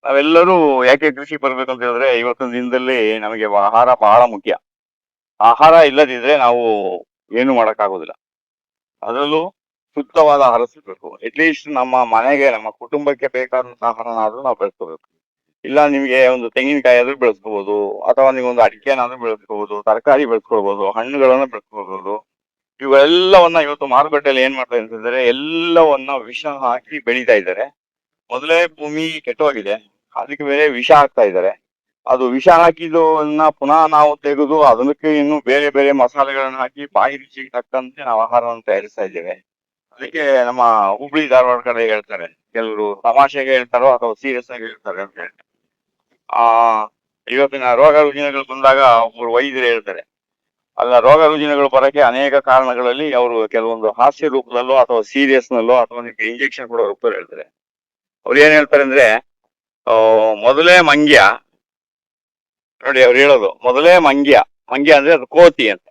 ನಾವೆಲ್ಲರೂ ಯಾಕೆ ಕೃಷಿ ಬರ್ಬೇಕು ಅಂತ ಹೇಳಿದ್ರೆ ಇವತ್ತಿನ ದಿನದಲ್ಲಿ ನಮಗೆ ಆಹಾರ ಬಹಳ ಮುಖ್ಯ. ಆಹಾರ ಇಲ್ಲದಿದ್ರೆ ನಾವು ಏನು ಮಾಡಕ್ಕಾಗೋದಿಲ್ಲ. ಅದರಲ್ಲೂ ಶುದ್ಧವಾದ ಆಹಾರ ಸಿಗ್ಬೇಕು. ಅಟ್ಲೀಸ್ಟ್ ನಮ್ಮ ಮನೆಗೆ ನಮ್ಮ ಕುಟುಂಬಕ್ಕೆ ಬೇಕಾದಂತ ಆಹಾರನಾದ್ರೂ ನಾವು ಬೆಳೆಸ್ಕೋಬೇಕು. ಇಲ್ಲ ನಿಮ್ಗೆ ಒಂದು ತೆಂಗಿನಕಾಯಿ ಆದ್ರೂ ಬೆಳೆಸ್ಕೋಬಹುದು, ಅಥವಾ ನೀವೊಂದು ಅಡಿಕೆನಾದ್ರೂ ಬೆಳೆಸ್ಕೋಬಹುದು, ತರಕಾರಿ ಬೆಳೆಸ್ಕೊಳ್ಬಹುದು, ಹಣ್ಣುಗಳನ್ನ ಬೆಳೆಸ್ಕೋಬಹುದು. ಇವೆಲ್ಲವನ್ನ ಇವತ್ತು ಮಾರುಕಟ್ಟೆಯಲ್ಲಿ ಏನ್ ಮಾಡ್ತಾ ಅಂತಂದ್ರೆ ಎಲ್ಲವನ್ನ ವಿಷ ಹಾಕಿ ಬೆಳೀತಾ ಇದ್ದಾರೆ. ಮೊದಲೇ ಭೂಮಿ ಕೆಟ್ಟೋಗಿದೆ, ಅದಕ್ಕೆ ಬೇರೆ ವಿಷ ಹಾಕ್ತಾ ಇದ್ದಾರೆ. ಅದು ವಿಷ ಹಾಕಿದನ್ನ ಪುನಃ ನಾವು ತೆಗೆದು ಅದಕ್ಕೆ ಇನ್ನು ಬೇರೆ ಬೇರೆ ಮಸಾಲೆಗಳನ್ನ ಹಾಕಿ ಬಾಯಿ ರುಚಿಗೆ ತಕ್ಕಂತೆ ನಾವು ಆಹಾರವನ್ನು ತಯಾರಿಸ್ತಾ ಇದ್ದೇವೆ. ಅದಕ್ಕೆ ನಮ್ಮ ಹುಬ್ಳಿ ಧಾರವಾಡ ಕಡೆ ಹೇಳ್ತಾರೆ, ಕೆಲವರು ತಮಾಷೆಗೆ ಹೇಳ್ತಾರೋ ಅಥವಾ ಸೀರಿಯಸ್ ಆಗಿ ಹೇಳ್ತಾರೆ ಅಂತ ಹೇಳಿ. ಆ ಇವತ್ತಿನ ರೋಗ ರುಜಿನಗಳು ಬಂದಾಗ ಒಬ್ಬರು ವೈದ್ಯರು ಹೇಳ್ತಾರೆ, ಅಲ್ಲ ರೋಗ ರುಜಿನಗಳು ಬರಕ್ಕೆ ಅನೇಕ ಕಾರಣಗಳಲ್ಲಿ ಅವರು ಕೆಲವೊಂದು ಹಾಸ್ಯ ರೂಪದಲ್ಲೋ ಅಥವಾ ಸೀರಿಯಸ್ ನಲ್ಲೋ ಅಥವಾ ಇಂಜೆಕ್ಷನ್ ಕೊಡೋ ರೂಪದಲ್ಲಿ ಹೇಳ್ತಾರೆ. ಅವ್ರು ಏನ್ ಹೇಳ್ತಾರೆ ಅಂದ್ರೆ, ಮೊದಲೇ ಮಂಗ್ಯ ನೋಡಿ, ಅವ್ರು ಹೇಳೋದು ಮೊದಲೇ ಮಂಗ್ಯ ಅಂದ್ರೆ ಅದು ಕೋತಿ ಅಂತ,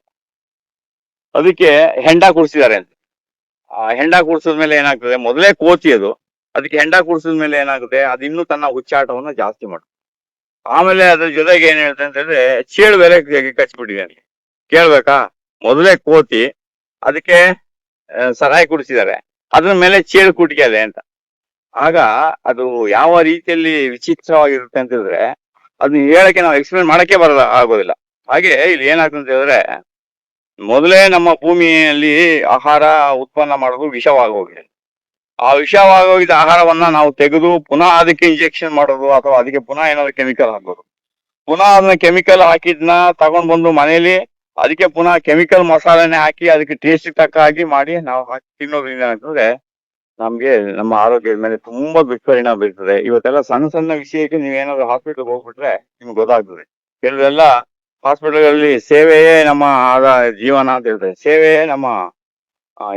ಅದಕ್ಕೆ ಹೆಂಡ ಕೂರಿಸಿದ್ದಾರೆ ಅಂತ. ಆ ಹೆಂಡ ಕೂರ್ಸಿದ್ಮೇಲೆ ಏನಾಗ್ತದೆ, ಮೊದಲೇ ಕೋತಿ ಅದು, ಅದಕ್ಕೆ ಹೆಂಡ ಕೂರ್ಸಿದ್ಮೇಲೆ ಏನಾಗುತ್ತೆ, ಅದು ಇನ್ನೂ ತನ್ನ ಹುಚ್ಚಾಟವನ್ನ ಜಾಸ್ತಿ ಮಾಡುತ್ತೆ. ಆಮೇಲೆ ಅದ್ರ ಜೊತೆಗೆ ಏನ್ ಹೇಳ್ತಾರೆ ಅಂತಂದ್ರೆ ಚೇಳು ಬೇರೆ ಕಚ್ಬಿಟ್ಟಿದೆ. ಕೇಳ್ಬೇಕಾ, ಮೊದಲೇ ಕೋತಿ, ಅದಕ್ಕೆ ಸರಾಯಿ ಕುಡಿಸಿದ್ದಾರೆ, ಅದ್ರ ಮೇಲೆ ಚೇಳು ಕುಟಿಕೆ ಅಂತ. ಆಗ ಅದು ಯಾವ ರೀತಿಯಲ್ಲಿ ವಿಚಿತ್ರವಾಗಿರುತ್ತೆ ಅಂತ ಹೇಳಿದ್ರೆ ಅದನ್ನ ಹೇಳಕ್ಕೆ ನಾವು ಎಕ್ಸ್ಪ್ಲೇನ್ ಮಾಡಕ್ಕೆ ಆಗೋದಿಲ್ಲ. ಹಾಗೆ ಇಲ್ಲಿ ಏನಾಗ್ತದೆ ಅಂತ ಹೇಳಿದ್ರೆ, ಮೊದಲೇ ನಮ್ಮ ಭೂಮಿಯಲ್ಲಿ ಆಹಾರ ಉತ್ಪನ್ನ ಮಾಡೋದು ವಿಷವಾಗೋಗಿದೆ. ಆ ವಿಷವಾಗೋಗಿದ್ದ ಆಹಾರವನ್ನ ನಾವು ತೆಗೆದು ಪುನಃ ಅದಕ್ಕೆ ಇಂಜೆಕ್ಷನ್ ಮಾಡೋದು ಅಥವಾ ಅದಕ್ಕೆ ಪುನಃ ಏನಾದ್ರು ಕೆಮಿಕಲ್ ಹಾಕೋದು, ಪುನಃ ಅದನ್ನ ಕೆಮಿಕಲ್ ಹಾಕಿದ್ನ ತಗೊಂಡ್ ಬಂದು ಮನೇಲಿ ಅದಕ್ಕೆ ಪುನಃ ಕೆಮಿಕಲ್ ಮಸಾಲೆನೆ ಹಾಕಿ ಅದಕ್ಕೆ ಟೇಸ್ಟ್ ತಕ್ಕ ಹಾಕಿ ಮಾಡಿ ನಾವು ಹಾಕಿ ತಿನ್ನೋದ್ರಿಂದ ಏನಾಗ್ತದೆ, ನಮ್ಗೆ ನಮ್ಮ ಆರೋಗ್ಯದ ಮೇಲೆ ತುಂಬಾ ದುಷ್ಪರಿಣಾಮ ಬೀರ್ತದೆ. ಇವತ್ತೆಲ್ಲ ಸಣ್ಣ ಸಣ್ಣ ವಿಷಯಕ್ಕೆ ನೀವೇನಾದ್ರು ಹಾಸ್ಪಿಟಲ್ ಹೋಗ್ಬಿಟ್ರೆ ನಿಮ್ಗೆ ಗೊತ್ತಾಗ್ತದೆ. ಕೆಲವೆಲ್ಲ ಹಾಸ್ಪಿಟಲ್ಗಳಲ್ಲಿ ಸೇವೆಯೇ ನಮ್ಮ ಜೀವನ ಅಂತ ಹೇಳ್ತಾರೆ. ಸೇವೆಯೇ ನಮ್ಮ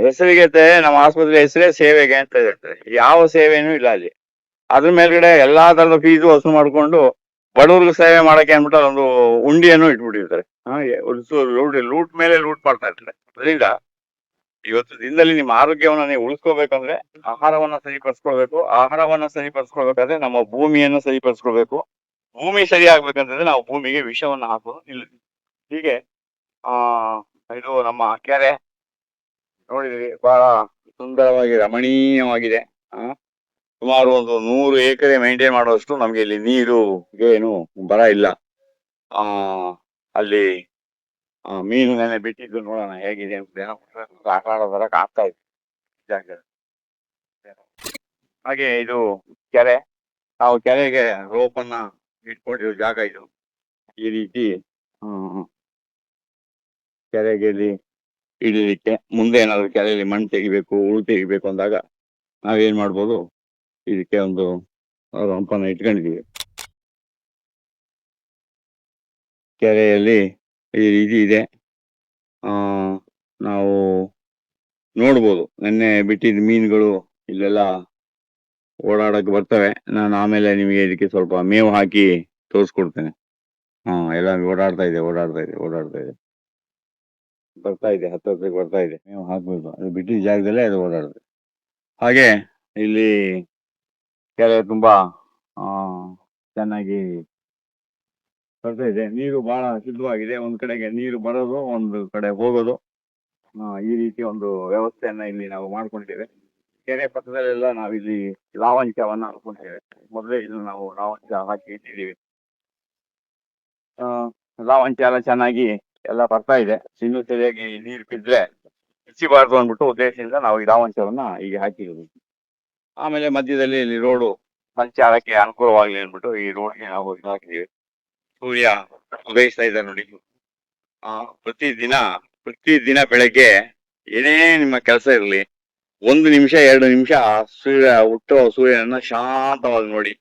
ಹೆಸರಿಗೆ ನಮ್ಮ ಆಸ್ಪತ್ರೆ ಹೆಸರೇ ಸೇವೆಗೆ ಅಂತ ಹೇಳ್ತಾರೆ. ಯಾವ ಸೇವೆನೂ ಇಲ್ಲ ಅಲ್ಲಿ. ಅದ್ರ ಮೇಲ್ಗಡೆ ಎಲ್ಲಾ ತರದ ಫೀಸು ವಸೂಲು ಮಾಡ್ಕೊಂಡು ಬಡವ್ರಿಗೆ ಸೇವೆ ಮಾಡಕ್ಕೆ ಅಂದ್ಬಿಟ್ಟು ಅದೊಂದು ಉಂಡಿಯನ್ನು ಇಟ್ಬಿಟ್ಟಿರ್ತಾರೆ. ಲೂಟ್ ಮೇಲೆ ಲೂಟ್ ಮಾಡ್ತಾ ಇರ್ತಾರೆ. ಅದರಿಂದ ಇವತ್ತು ದಿನದಲ್ಲಿ ನಿಮ್ಮ ಆರೋಗ್ಯವನ್ನ ನೀವು ಉಳಿಸ್ಕೋಬೇಕಂದ್ರೆ ಆಹಾರವನ್ನ ಸರಿಪಡಿಸ್ಕೊಳ್ಬೇಕು. ಆಹಾರವನ್ನ ಸರಿಪಡಿಸ್ಕೊಳ್ಬೇಕಾದ್ರೆ ನಮ್ಮ ಭೂಮಿಯನ್ನ ಸರಿಪಡಿಸ್ಕೊಳ್ಬೇಕು. ಭೂಮಿ ಸರಿ ಆಗ್ಬೇಕಂತಂದ್ರೆ ನಾವು ಭೂಮಿಗೆ ವಿಷವನ್ನ ಹಾಕೋದು ನಿಲ್ಲಿಸಿ. ಹೀಗೆ ಇದು ನಮ್ಮ ಕೆರೆ ನೋಡಿದ್ರಿ, ಬಹಳ ಸುಂದರವಾಗಿ ರಮಣೀಯವಾಗಿದೆ. ಸುಮಾರು ಒಂದು 100 ಎಕರೆ ಮೇಂಟೈನ್ ಮಾಡುವಷ್ಟು ನಮ್ಗೆ ಇಲ್ಲಿ ನೀರು ಏನು ಬರ ಇಲ್ಲ. ಅಲ್ಲಿ ಮೀನು ನೆನೆ ಬಿಟ್ಟಿದ್ದು ನೋಡೋಣ ಹೇಗಿದೆ ಅಂತ ಆಟ ಆಡೋದಕ್ಕೆ ಆಗ್ತಾ ಇದೆ ಜಾಗದಲ್ಲಿ. ಹಾಗೆ ಇದು ಕೆರೆ, ನಾವು ಕೆರೆಗೆ ರೋಪನ್ನ ಇಟ್ಕೊಂಡಿರೋ ಜಾಗ ಇದು. ಈ ರೀತಿ ಕೆರೆಗೆ ಇಡಲಿಕ್ಕೆ ಮುಂದೆ ಏನಾದ್ರು ಕೆರೆಯಲ್ಲಿ ಮಣ್ಣು ತೆಗಿಬೇಕು, ಉಳು ತೆಗಿಬೇಕು ಅಂದಾಗ ನಾವೇನ್ ಮಾಡ್ಬೋದು, ಇದಕ್ಕೆ ಒಂದು ರಂಪನ ಇಟ್ಕೊಂಡಿದೀವಿ. ಕೆರೆಯಲ್ಲಿ ಈ ರೀತಿ ಇದೆ. ನಾವು ನೋಡ್ಬೋದು ನೆನ್ನೆ ಬಿಟ್ಟಿದ್ದ ಮೀನುಗಳು ಇಲ್ಲೆಲ್ಲ ಓಡಾಡಕ್ಕೆ ಬರ್ತವೆ. ನಾನು ಆಮೇಲೆ ನಿಮಗೆ ಇದಕ್ಕೆ ಸ್ವಲ್ಪ ಮೇವು ಹಾಕಿ ತೋರಿಸ್ಕೊಡ್ತೇನೆ. ಎಲ್ಲ ಓಡಾಡ್ತಾ ಇದೆ ಬರ್ತಾ ಇದೆ, ಹತ್ತಿರಕ್ಕೆ ಬರ್ತಾ ಇದೆ. ಮೇವು ಹಾಕ್ಬೇಕು, ಅದು ಬಿಟ್ಟಿದ್ದ ಜಾಗದಲ್ಲೇ ಅದು ಓಡಾಡುತ್ತೆ. ಹಾಗೆ ಇಲ್ಲಿ ಕೆರೆ ತುಂಬಾ ಚೆನ್ನಾಗಿ ಬರ್ತಾ ಇದೆ. ನೀರು ಬಹಳ ಶುದ್ಧವಾಗಿದೆ. ಒಂದ್ ಕಡೆಗೆ ನೀರು ಬರೋದು, ಒಂದು ಕಡೆ ಹೋಗೋದು, ಈ ರೀತಿ ಒಂದು ವ್ಯವಸ್ಥೆಯನ್ನ ಇಲ್ಲಿ ನಾವು ಮಾಡ್ಕೊಂಡಿದ್ದೇವೆ. ಕೆರೆ ಪಕ್ಕದಲ್ಲೆಲ್ಲ ನಾವಿಲ್ಲಿ ಲಾವಂಚವನ್ನ ಹಾಕೊಂಡಿದ್ದೇವೆ. ಮೊದಲೇ ಇಲ್ಲಿ ನಾವು ಲಾವಂಚ ಹಾಕಿ ಇಟ್ಟಿದ್ದೀವಿ. ಲಾವಂಚ ಎಲ್ಲ ಚೆನ್ನಾಗಿ ಎಲ್ಲ ಬರ್ತಾ ಇದೆ. ಇನ್ನು ಸರಿಯಾಗಿ ನೀರು ಬಿದ್ರೆ ಹೆಚ್ಚಿಬಾರ್ದು ಅಂದ್ಬಿಟ್ಟು ಉದ್ದೇಶದಿಂದ ನಾವು ಈ ಲಾವಂಚವನ್ನ ಈಗ ಹಾಕಿರೋದು. ಆಮೇಲೆ ಮಧ್ಯದಲ್ಲಿ ಇಲ್ಲಿ ರೋಡು ಸಂಚಾರಕ್ಕೆ ಅನುಕೂಲವಾಗ್ಲಿ ಅಂದ್ಬಿಟ್ಟು ಈ ರೋಡ್ಗೆ ನಾವು ಹಾಕಿದೀವಿ. ಸೂರ್ಯ ಉದಯಿಸ್ತಾ ಇದೆ ನೋಡಿ. ಪ್ರತಿದಿನ ಬೆಳಗ್ಗೆ ಏನೇ ನಿಮ್ಮ ಕೆಲಸ ಇರಲಿ, 1 ನಿಮಿಷ 2 ನಿಮಿಷ ಸೂರ್ಯನನ್ನ ಶಾಂತವಾಗಿ ನೋಡಿ.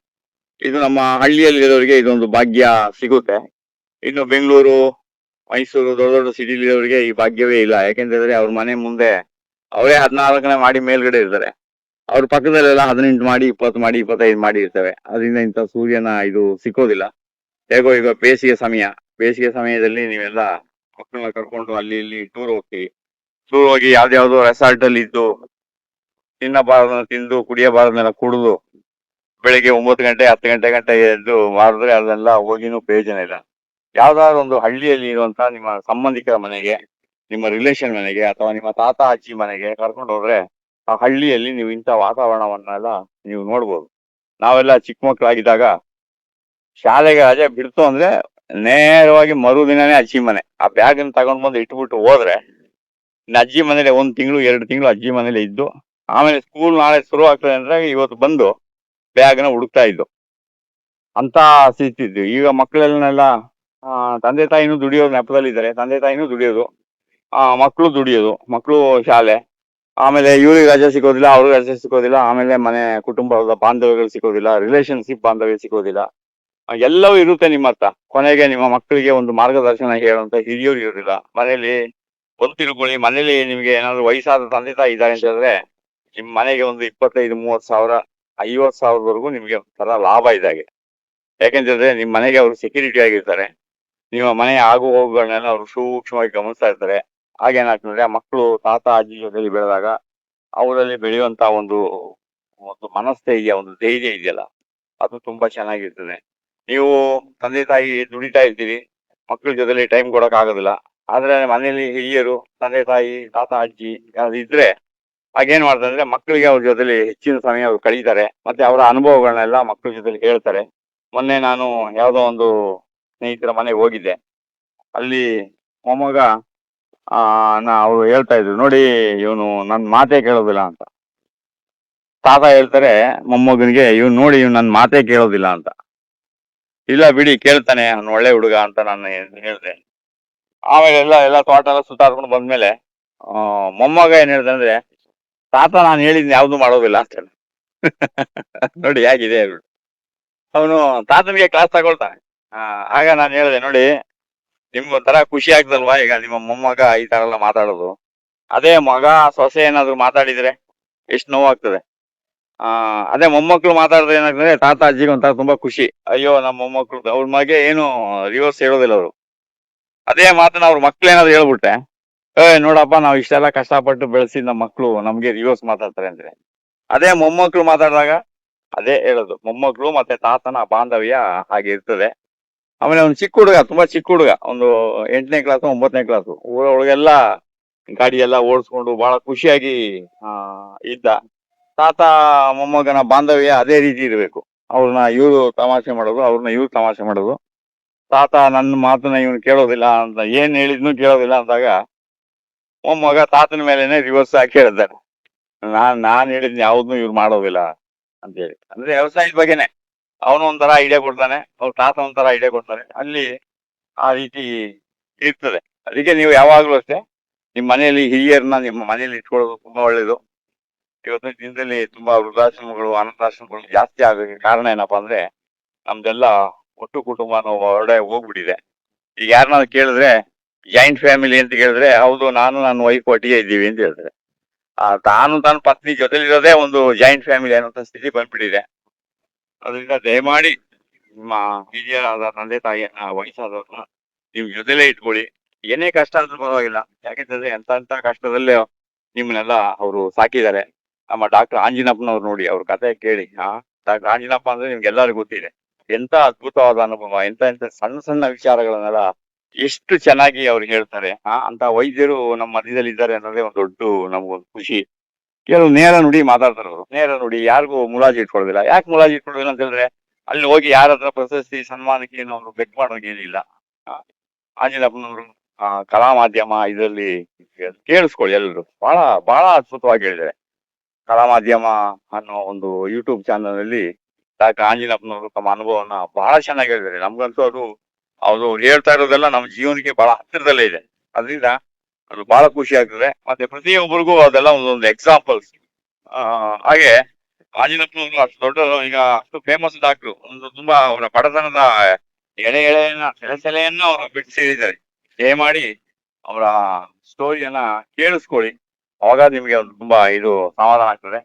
ಇದು ನಮ್ಮ ಹಳ್ಳಿಯಲ್ಲಿ ಇರೋರಿಗೆ ಇದೊಂದು ಭಾಗ್ಯ ಸಿಗುತ್ತೆ. ಇನ್ನು ಬೆಂಗಳೂರು, ಮೈಸೂರು ದೊಡ್ಡ ದೊಡ್ಡ ಸಿಟಿಲಿ ಇರೋರಿಗೆ ಈ ಭಾಗ್ಯವೇ ಇಲ್ಲ. ಯಾಕೆಂತಂದ್ರೆ ಅವ್ರ ಮನೆ ಮುಂದೆ ಅವರೇ 14ನೇ ಮಾಡಿ ಮೇಲ್ಗಡೆ ಇರ್ತಾರೆ. ಅವ್ರ ಪಕ್ಕದಲ್ಲೆಲ್ಲ 18 ಮಾಡಿ 20 ಮಾಡಿ 25 ಮಾಡಿ ಇರ್ತವೆ. ಅದರಿಂದ ಇಂಥ ಸೂರ್ಯನ ಇದು ಸಿಕ್ಕೋದಿಲ್ಲ. ಹೇಗೋ ಈಗ ಬೇಸಿಗೆ ಸಮಯದಲ್ಲಿ ನೀವೆಲ್ಲ ಮಕ್ಕಳನ್ನ ಕರ್ಕೊಂಡು ಅಲ್ಲಿ ಇಲ್ಲಿ ಟೂರ್ ಹೋಗ್ತೀವಿ. ಟೂರ್ ಹೋಗಿ ಯಾವ್ದಾವ್ದೋ ರೆಸಾರ್ಟ್ ಅಲ್ಲಿ ಇದ್ದು ತಿನ್ನಬಾರದನ್ನ ತಿಂದು ಕುಡಿಯಬಾರದನ್ನೆಲ್ಲ ಕುಡಿದು ಬೆಳಿಗ್ಗೆ 9 ಗಂಟೆ 10 ಗಂಟೆ ಎದ್ದು ಮಾಡಿದ್ರೆ ಅದೆಲ್ಲ ಹೋಗಿನೂ ಪ್ರಯೋಜನ ಇಲ್ಲ. ಯಾವ್ದಾದ್ರು ಒಂದು ಹಳ್ಳಿಯಲ್ಲಿ ಇರುವಂತ ನಿಮ್ಮ ಸಂಬಂಧಿಕರ ಮನೆಗೆ, ನಿಮ್ಮ ರಿಲೇಷನ್ ಮನೆಗೆ ಅಥವಾ ನಿಮ್ಮ ತಾತ ಅಜ್ಜಿ ಮನೆಗೆ ಕರ್ಕೊಂಡು ಹೋದ್ರೆ ಆ ಹಳ್ಳಿಯಲ್ಲಿ ನೀವು ಇಂಥ ವಾತಾವರಣವನ್ನೆಲ್ಲ ನೀವು ನೋಡ್ಬೋದು. ನಾವೆಲ್ಲ ಚಿಕ್ಕ ಮಕ್ಕಳಾಗಿದ್ದಾಗ ಶಾಲೆಗೆ ರಜೆ ಬಿಡ್ತು ಅಂದ್ರೆ ನೇರವಾಗಿ ಮರುದಿನನೇ ಅಜ್ಜಿ ಮನೆ. ಆ ಬ್ಯಾಗ್ ತಗೊಂಡ್ ಬಂದು ಇಟ್ಬಿಟ್ಟು ಹೋದ್ರೆ ಇನ್ನು ಅಜ್ಜಿ ಮನೇಲಿ 1 ತಿಂಗಳು 2 ತಿಂಗಳು ಅಜ್ಜಿ ಮನೇಲಿ ಇದ್ದು ಆಮೇಲೆ ಸ್ಕೂಲ್ ನಾಳೆ ಶುರು ಆಗ್ತದೆ ಅಂದ್ರೆ ಇವತ್ತು ಬಂದು ಬ್ಯಾಗ್ನ ಹುಡುಕ್ತಾ ಇದ್ದು ಅಂತ ಸ್ಥಿತಿ ಇದ್ದು. ಈಗ ಮಕ್ಕಳೆಲ್ಲ ತಂದೆ ತಾಯಿನೂ ದುಡಿಯೋದು ನೆಪದಲ್ಲಿದ್ದಾರೆ. ತಂದೆ ತಾಯಿನೂ ದುಡಿಯೋದು, ಮಕ್ಕಳು ದುಡಿಯೋದು, ಮಕ್ಕಳು ಶಾಲೆ, ಆಮೇಲೆ ಇವ್ರಿಗೆ ರಜೆ ಸಿಗೋದಿಲ್ಲ, ಅವ್ರಿಗೆ ರಜೆ ಸಿಗೋದಿಲ್ಲ, ಆಮೇಲೆ ಮನೆ ಕುಟುಂಬದ ಬಾಂಧವ್ಯಗಳು ಸಿಗೋದಿಲ್ಲ, ರಿಲೇಶನ್ಶಿಪ್ ಬಾಂಧವ್ಯ ಸಿಗೋದಿಲ್ಲ. ಎಲ್ಲವೂ ಇರುತ್ತೆ ನಿಮ್ಮ ಹತ್ರ. ಕೊನೆಗೆ ನಿಮ್ಮ ಮಕ್ಕಳಿಗೆ ಒಂದು ಮಾರ್ಗದರ್ಶನ ಹೇಳುವಂತ ಹಿರಿಯರು ಇರೋದಿಲ್ಲ ಮನೇಲಿ. ಒಂದು ತಿಳ್ಕೊಳ್ಳಿ, ಮನೇಲಿ ನಿಮ್ಗೆ ಏನಾದ್ರು ವಯಸ್ಸಾದ ತಂದೆ ತಾಯಿ ಇದ್ದಾರೆ ಅಂತ ಹೇಳಿದ್ರೆ ನಿಮ್ ಮನೆಗೆ ಒಂದು 25-30 ಸಾವಿರ 50 ಸಾವಿರದವರೆಗೂ ನಿಮ್ಗೆ ಒಂಥರ ಲಾಭ ಇದ್ದಾಗೆ. ಯಾಕೆಂತಂದ್ರೆ ನಿಮ್ ಮನೆಗೆ ಅವರು ಸೆಕ್ಯೂರಿಟಿ ಆಗಿರ್ತಾರೆ. ನಿಮ್ಮ ಮನೆಯ ಆಗು ಹೋಗುಗಳನ್ನೆಲ್ಲ ಅವರು ಸೂಕ್ಷ್ಮವಾಗಿ ಗಮನಿಸ್ತಾ ಇರ್ತಾರೆ. ಹಾಗೇನಾಗ್ತದೆ, ಮಕ್ಕಳು ತಾತ ಅಜ್ಜಿ ಜೊತೆಲಿ ಬೆಳೆದಾಗ ಅವರಲ್ಲಿ ಬೆಳೆಯುವಂತ ಒಂದು ಒಂದು ಮನಸ್ಥೈರ್ಯ, ಒಂದು ಧೈರ್ಯ ಇದೆಯಲ್ಲ, ಅದು ತುಂಬಾ ಚೆನ್ನಾಗಿರ್ತದೆ. ನೀವು ತಂದೆ ತಾಯಿ ದುಡಿತಾ ಇರ್ತೀರಿ, ಮಕ್ಕಳ ಜೊತೆಲಿ ಟೈಮ್ ಕೊಡಕ್ ಆಗೋದಿಲ್ಲ. ಆದ್ರೆ ಮನೇಲಿ ಹಿರಿಯರು, ತಂದೆ ತಾಯಿ, ತಾತ ಅಜ್ಜಿ ಯಾರು ಇದ್ರೆ ಆಗೇನ್ ಮಾಡ್ತಾರೆ ಅಂದ್ರೆ ಮಕ್ಕಳಿಗೆ ಅವ್ರ ಜೊತೆಲಿ ಹೆಚ್ಚಿನ ಸಮಯ ಅವ್ರು ಕಳೀತಾರೆ. ಮತ್ತೆ ಅವರ ಅನುಭವಗಳನ್ನೆಲ್ಲ ಮಕ್ಕಳ ಜೊತೆಲಿ ಹೇಳ್ತಾರೆ. ಮೊನ್ನೆ ನಾನು ಯಾವ್ದೋ ಒಂದು ಸ್ನೇಹಿತರ ಮನೆಗೆ ಹೋಗಿದ್ದೆ. ಅಲ್ಲಿ ಮೊಮ್ಮಗ ಅವ್ರು ಹೇಳ್ತಾ ಇದ್ರು, ನೋಡಿ ಇವನು ನನ್ ಮಾತೇ ಕೇಳೋದಿಲ್ಲ ಅಂತ. ತಾತ ಹೇಳ್ತಾರೆ ಮೊಮ್ಮಗನಿಗೆ, ಇವ್ನು ನೋಡಿ ಇವ್ನು ನನ್ ಮಾತೇ ಕೇಳೋದಿಲ್ಲ ಅಂತ. ಇಲ್ಲ ಬಿಡಿ ಕೇಳ್ತಾನೆ, ಅವ್ನು ಒಳ್ಳೆ ಹುಡುಗ ಅಂತ ನಾನು ಹೇಳ್ದೆ. ಆಮೇಲೆ ಎಲ್ಲ ತೋಟ ಎಲ್ಲ ಸುತ್ತಾಡ್ಕೊಂಡು ಬಂದ್ಮೇಲೆ ಮೊಮ್ಮಗ ಏನ್ ಹೇಳ್ದೆ ಅಂದ್ರೆ, ತಾತ ನಾನು ಹೇಳಿದ್ನ ಯಾವ್ದು ಮಾಡೋದಿಲ್ಲ ಅಂತ ಹೇಳಿ. ನೋಡಿ ಹೇಗಿದೆ ಹೇಳ್ಬಿಟ್ಟು ಅವನು ತಾತನಿಗೆ ಕ್ಲಾಸ್ ತಗೊಳ್ತಾನೆ. ಆಗ ನಾನು ಹೇಳಿದೆ, ನೋಡಿ ನಿಮ್ಗೊಂಥರ ಖುಷಿ ಆಗ್ತಲ್ವಾ ಈಗ ನಿಮ್ಮ ಮೊಮ್ಮಗ ಈ ತರ ಎಲ್ಲ ಮಾತಾಡೋದು. ಅದೇ ಮಗ ಸೊಸೆ ಏನಾದ್ರು ಮಾತಾಡಿದ್ರೆ ಎಷ್ಟು ನೋವಾಗ್ತದೆ. ಅದೇ ಮೊಮ್ಮಕ್ಳು ಮಾತಾಡಿದ್ರೆ ಏನಾಗ್ತದೆ, ತಾತ ಅಜ್ಜಿಗೆ ಒಂಥರ ತುಂಬಾ ಖುಷಿ. ಅಯ್ಯೋ ನಮ್ಮ ಮೊಮ್ಮಕ್ಳು, ಅವ್ರ ಮಗೆ ಏನು ರಿವರ್ಸ್ ಹೇಳೋದಿಲ್ಲ ಅವರು. ಅದೇ ಮಾತನ್ನ ಅವ್ರ ಮಕ್ಳು ಏನಾದ್ರು ಹೇಳ್ಬಿಟ್ರೆ, ನೋಡಪ್ಪ ನಾವ್ ಇಷ್ಟೆಲ್ಲ ಕಷ್ಟಪಟ್ಟು ಬೆಳೆಸಿದ ನಮ್ಮ ಮಕ್ಳು ನಮ್ಗೆ ರಿವರ್ಸ್ ಮಾತಾಡ್ತಾರೆ ಅಂದ್ರೆ. ಅದೇ ಮೊಮ್ಮಕ್ಳು ಮಾತಾಡಿದಾಗ ಅದೇ ಹೇಳೋದು, ಮೊಮ್ಮಕ್ಳು ಮತ್ತೆ ತಾತನ ಬಾಂಧವ್ಯ ಹಾಗೆ ಇರ್ತದೆ. ಆಮೇಲೆ ಅವ್ನು ಚಿಕ್ಕ ಹುಡುಗ, ತುಂಬಾ ಚಿಕ್ಕ ಹುಡುಗ, ಒಂದು 8ನೇ ಕ್ಲಾಸು 9ನೇ ಕ್ಲಾಸು. ಊರೊಳಗೆಲ್ಲ ಗಾಡಿ ಎಲ್ಲ ಓಡಿಸ್ಕೊಂಡು ಬಹಳ ಖುಷಿಯಾಗಿ ಇದ್ದ. ತಾತ ಮೊಮ್ಮಗನ ಬಾಂಧವ್ಯ ಅದೇ ರೀತಿ ಇರಬೇಕು. ಅವ್ರನ್ನ ಇವ್ರು ತಮಾಷೆ ಮಾಡೋದು, ಅವ್ರನ್ನ ಇವ್ರು ತಮಾಷೆ ಮಾಡೋದು. ತಾತ ನನ್ನ ಮಾತನ್ನ ಇವನು ಕೇಳೋದಿಲ್ಲ ಅಂತ, ಏನ್ ಹೇಳಿದ್ನು ಕೇಳೋದಿಲ್ಲ ಅಂದಾಗ ಮೊಮ್ಮಗ ತಾತನ ಮೇಲೆನೆ ರಿವರ್ಸ್ ಆಗಿ ಕೇಳಿದ್ದಾನೆ, ನಾನ್ ಹೇಳಿದ್ನ ಯಾವ್ದನ್ನು ಇವ್ರು ಮಾಡೋದಿಲ್ಲ ಅಂತ ಹೇಳಿ. ಅಂದ್ರೆ ವ್ಯವಸಾಯದ ಬಗ್ಗೆನೆ ಅವನು ಒಂಥರ ಐಡಿಯಾ ಕೊಡ್ತಾನೆ, ಅವ್ರ ತಾತ ಒಂಥರ ಐಡಿಯಾ ಕೊಡ್ತಾರೆ. ಅಲ್ಲಿ ಆ ರೀತಿ ಇರ್ತದೆ. ಅದಕ್ಕೆ ನೀವು ಯಾವಾಗ್ಲೂ ಅಷ್ಟೇ ನಿಮ್ ಮನೆಯಲ್ಲಿ ಹಿರಿಯರನ್ನ ನಿಮ್ಮ ಮನೆಯಲ್ಲಿ ಇಟ್ಕೊಳ್ಳೋದು ತುಂಬಾ ಒಳ್ಳೇದು. ಇವತ್ತಿನ ದಿನದಲ್ಲಿ ತುಂಬಾ ವೃದ್ಧಾಶ್ರಮಗಳು, ಅನಾಥಾಶ್ರಮಗಳು ಜಾಸ್ತಿ ಆಗೋಕೆ ಕಾರಣ ಏನಪ್ಪಾ ಅಂದ್ರೆ ನಮ್ದೆಲ್ಲ ಒಟ್ಟು ಕುಟುಂಬ ಹೊರಡೆ ಹೋಗ್ಬಿಟ್ಟಿದೆ. ಈಗ ಯಾರನ್ನ ಕೇಳಿದ್ರೆ ಜಾಯಿಂಟ್ ಫ್ಯಾಮಿಲಿ ಅಂತ ಕೇಳಿದ್ರೆ, ಹೌದು ನಾನು ನನ್ನ ವೈಫ್ ಒಟ್ಟಿಗೆ ಇದ್ದೀವಿ ಅಂತ ಹೇಳ್ತಾರೆ. ತಾನು ತನ್ನ ಪತ್ನಿ ಜೊತೆಲಿರೋದೇ ಒಂದು ಜಾಯಿಂಟ್ ಫ್ಯಾಮಿಲಿ ಅನ್ನೋ ಸ್ಥಿತಿ ಬಂದ್ಬಿಟ್ಟಿದೆ. ಅದರಿಂದ ದಯಮಾಡಿ ನಿಮ್ಮ ಹಿರಿಯರಾದ ತಂದೆ ತಾಯಿಯನ್ನ, ವಯಸ್ಸಾದವ್ರನ್ನ ನೀವು ಜೊತೆಲೇ ಇಟ್ಕೊಳ್ಳಿ. ಏನೇ ಕಷ್ಟ ಆದ್ರೂ ಪರವಾಗಿಲ್ಲ. ಯಾಕೆಂತಂದ್ರೆ ಎಂತ ಕಷ್ಟದಲ್ಲೇ ನಿಮ್ಮನ್ನೆಲ್ಲ ಅವರು ಸಾಕಿದ್ದಾರೆ. ನಮ್ಮ ಡಾಕ್ಟರ್ ಆಂಜಿನಪ್ಪನವ್ರು ನೋಡಿ, ಅವ್ರ ಕತೆ ಕೇಳಿ. ಡಾಕ್ಟರ್ ಆಂಜಿನಪ್ಪ ಅಂದ್ರೆ ನಿಮ್ಗೆಲ್ಲರಿಗೂ ಗೊತ್ತಿದೆ. ಎಂತ ಅದ್ಭುತವಾದ ಅನುಭವ, ಎಂತ ಸಣ್ಣ ಸಣ್ಣ ವಿಚಾರಗಳನ್ನೆಲ್ಲ ಎಷ್ಟು ಚೆನ್ನಾಗಿ ಅವ್ರು ಹೇಳ್ತಾರೆ. ಅಂತ ವೈದ್ಯರು ನಮ್ಮ ಮಧ್ಯದಲ್ಲಿ ಇದ್ದಾರೆ ಅನ್ನೋದೇ ಒಂದು ದೊಡ್ಡ ನಮ್ಗೊಂದು ಖುಷಿ. ಕೆಲವು ನೇರ ನುಡಿ ಮಾತಾಡ್ತಾರೆ ಅವರು. ನೇರ ನುಡಿ, ಯಾರಿಗೂ ಮುಲಾಜಿ ಇಟ್ಕೊಳ್ಳೋದಿಲ್ಲ. ಯಾಕೆ ಮುಲಾಜಿ ಇಟ್ಕೊಳ್ಳೋದಿಲ್ಲ ಅಂತ ಹೇಳಿದ್ರೆ, ಅಲ್ಲಿ ಹೋಗಿ ಯಾರ ಹತ್ರ ಪ್ರಶಸ್ತಿ ಸನ್ಮಾನಕ್ಕೆ ಏನು ಅವ್ರು ಬೆಕ್ ಮಾಡೋಗೇನಿಲ್ಲ. ಆಂಜನೇಯಪ್ಪನವರು ಕಲಾ ಮಾಧ್ಯಮ ಇದರಲ್ಲಿ ಕೇಳಿಸ್ಕೊಳ್ಳಿ ಎಲ್ರು. ಬಹಳ ಬಹಳ ಅದ್ಭುತವಾಗಿ ಹೇಳಿದ್ದಾರೆ. ಕಲಾ ಮಾಧ್ಯಮ ಅನ್ನೋ ಒಂದು ಯೂಟ್ಯೂಬ್ ಚಾನಲ್ ಅಲ್ಲಿ ಡಾಕ್ಟರ್ ಆಂಜನೇಯಪ್ಪನವರು ತಮ್ಮ ಅನುಭವನ ಬಹಳ ಚೆನ್ನಾಗಿ ಹೇಳಿದ್ದಾರೆ. ನಮ್ಗಂತೂ ಅದು ಹೇಳ್ತಾ ಇರೋದೆಲ್ಲ ನಮ್ಮ ಜೀವನಕ್ಕೆ ಬಹಳ ಹತ್ತಿರದಲ್ಲೇ ಇದೆ. ಅದರಿಂದ ಅದು ಬಹಳ ಖುಷಿ ಆಗ್ತದೆ. ಮತ್ತೆ ಪ್ರತಿಯೊಬ್ಬರಿಗೂ ಅದೆಲ್ಲ ಒಂದೊಂದು ಎಕ್ಸಾಂಪಲ್ಸ್. ಹಾಗೆ ಆಂಜನೇಯಪ್ಪನವರು ಅಷ್ಟು ದೊಡ್ಡ, ಈಗ ಅಷ್ಟು ಫೇಮಸ್ ಡಾಕ್ಟ್ರು, ಒಂದು ತುಂಬಾ ಅವರ ಬಡತನದ ಸೆಲೆಯನ್ನು ಅವರು ಬಿಟ್ಟು ಸೇರಿದ್ದಾರೆ. ದಯಮಾಡಿ ಅವರ ಸ್ಟೋರಿಯನ್ನ ಕೇಳಿಸ್ಕೊಳ್ಳಿ, ಅವಾಗ ನಿಮ್ಗೆ ಒಂದು ತುಂಬಾ ಇದು ಸಮಾಧಾನ ಆಗ್ತದೆ.